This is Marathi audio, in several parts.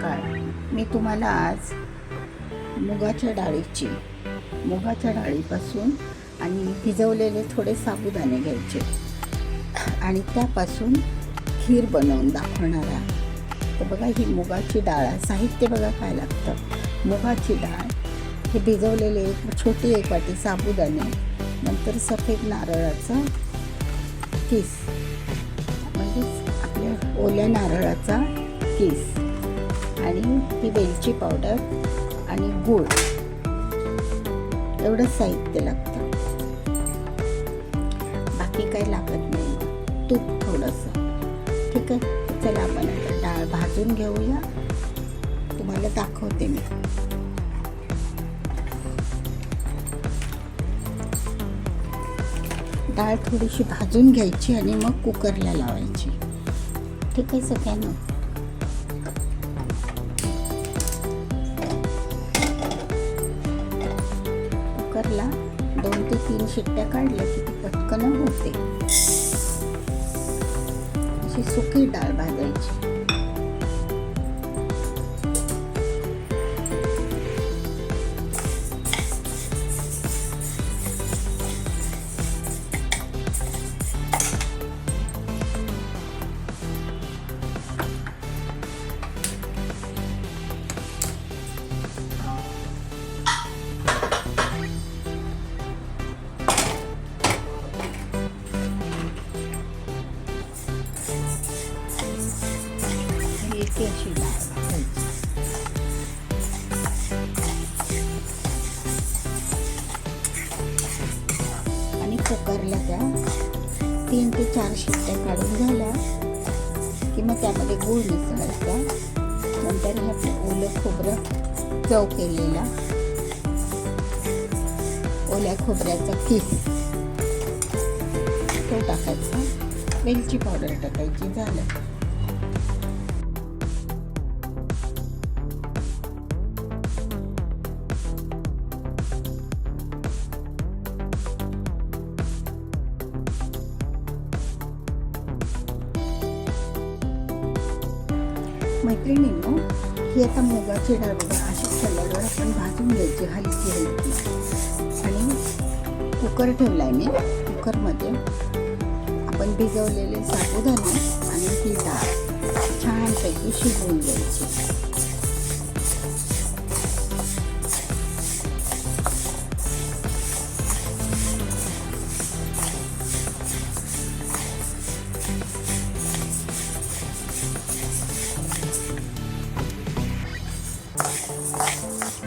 सकाळ. मी तुम्हाला आज मुगाच्या डाळीपासून आणि भिजवलेले थोडे साबुदाणे घ्यायचे आणि त्यापासून खीर बनवून दाखवणार आहे. तर बघा, ही मुगाची डाळ आहे. साहित्य बघा काय लागतं. मुगाची डाळ, हे भिजवलेले छोटी एक वाटी साबुदाणे, नंतर सफेद नारळाचा किस म्हणजेच आपल्या ओल्या नारळाचा किस, आणि ही वेलची पावडर आणि गूळ, एवढंच साहित्य लागतं. बाकी काही लागत नाही. तूप थोडंसं. ठीक आहे, चला आपण आता डाळ भाजून घेऊया. तुम्हाला दाखवते मी. डाळ थोडीशी भाजून घ्यायची आणि मग कुकरला लावायची. ठीक आहे सगळ्यांना. कुकरला 2 ते 3 शिट्ट्या काढल्या की ती पटकन होते. अशी सुकी डाळ भाजायची. अशी डाळ भाजायची. आणि कुकरला त्या 3 ते 4 शिट्ट्या काढून झाल्या की मग त्यामध्ये गूळ मिसळायचा. नंतर हे आपलं ओलं खोबरं, चव केलेला ओल्या खोबऱ्याचा किस तो टाकायचा. वेलची पावडर टाकायची. झालं. मैत्रिणींनो, ही आता मुगाची डाळ बघा अशी सलडवर आपण भाजून घ्यायची हलकी आणि कुकर ठेवला आहे मी. कुकरमध्ये आपण भिजवलेले साबुदाणे आणि ही डाळ छानपैकी शिजवून घ्यायची.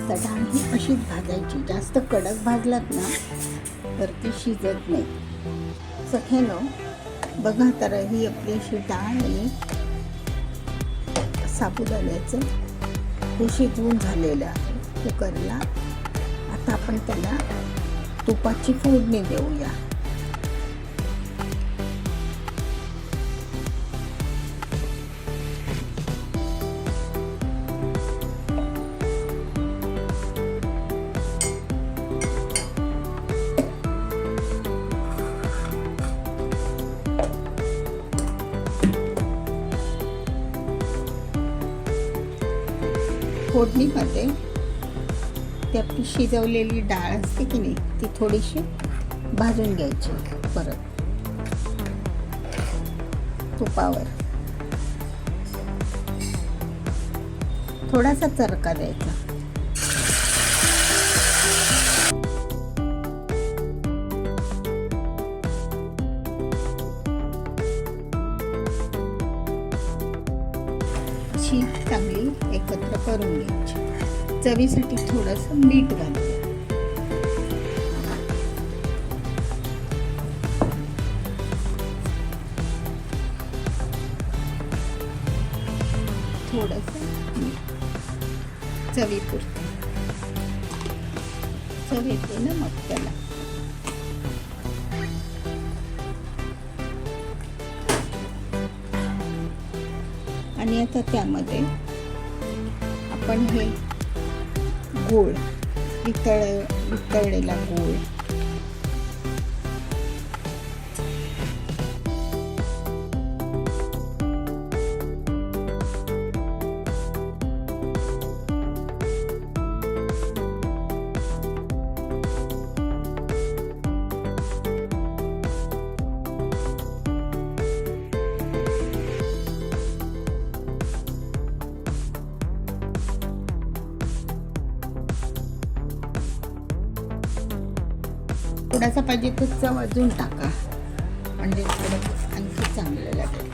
तर डाळ ही अशीच भाजायची. जास्त कडक भाजलात ना तर ती शिजत नाही. सखेनो बघा, तर ही आपली अशी डाळ आणि साबुदाण्याचं हे शिजवून झालेलं आहे कुकरला. आता आपण त्याला तुपाची फोडणी देऊया. फोडणीमध्ये ती आपली शिजवलेली डाळ असते की नाही, ती थोडीशी भाजून घ्यायची. परत तुपावर थोडासा चरका द्यायचा. अशी चांगली एकत्र करून घ्यायची. चवीसाठी थोडंसं मीठ घालूया. थोडंसं मीठ चवीपुरतं. चव येते ना मग त्याला. आणि आता त्यामध्ये आपण हे गूळ, वितळलेला गूळ, थोडासा पाहिजे तर चव अजून टाका, म्हणजे थोडं आणखी चांगलं लागेल.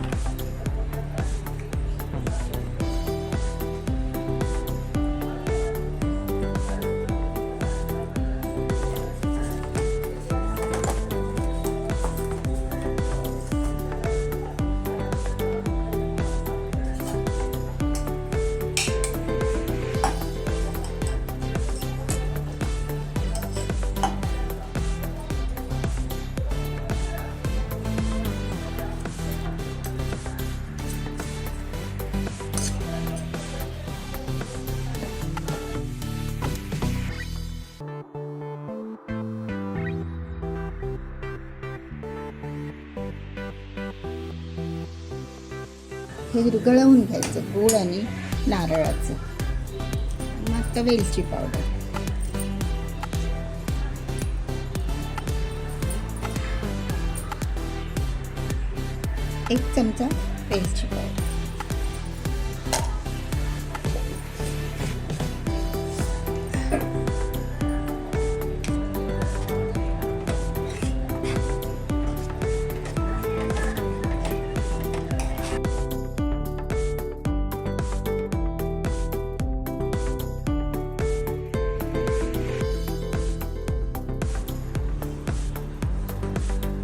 हे विरघळवून घ्यायचं गूळ आणि नारळाचं. मग आता वेलची पावडर, एक चमचा वेलची पावडर,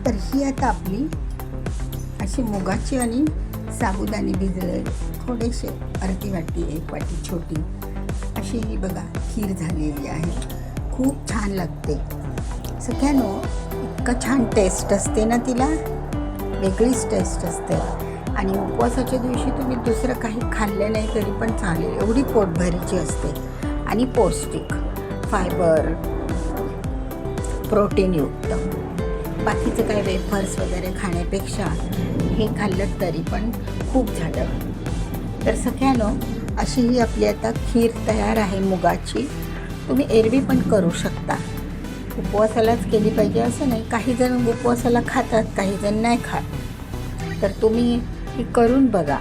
तर ही आता आपली अशी मुगाची आणि साबुदाणे भिजले थोडेसे, अर्धी वाटी, एक वाटी छोटी अशी ही बघा खीर झालेली आहे. खूप छान लागते. सगळ्यांनो इतकं छान टेस्ट असते ना, तिला वेगळीच टेस्ट असते. आणि उपवासाच्या दिवशी तुम्ही दुसरं काही खाल्लं नाही तरी पण चालेल, एवढी पोटभरीची असते आणि पौष्टिक, फायबर, प्रोटीनयुक्त. बाकीचं काय वेफर्स वगैरे खाण्यापेक्षा हे खाल्लं तरी पण खूप झालं. तर सगळ्यांनो अशी ही आपली आता खीर तयार आहे मुगाची. तुम्ही एरवी पण करू शकता. उपवासालाच केली पाहिजे असं नाही. काही जण उपवासाला खातात, काही जण नाही खात. तर तुम्ही ही करून बघा.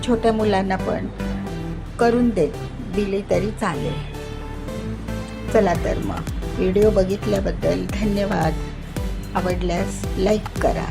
छोट्या मुलांना पण करून दिली तरी चालेल. चला तर मग व्हिडिओ बघितल्याबद्दल धन्यवाद. आवडल्यास लाईक करा.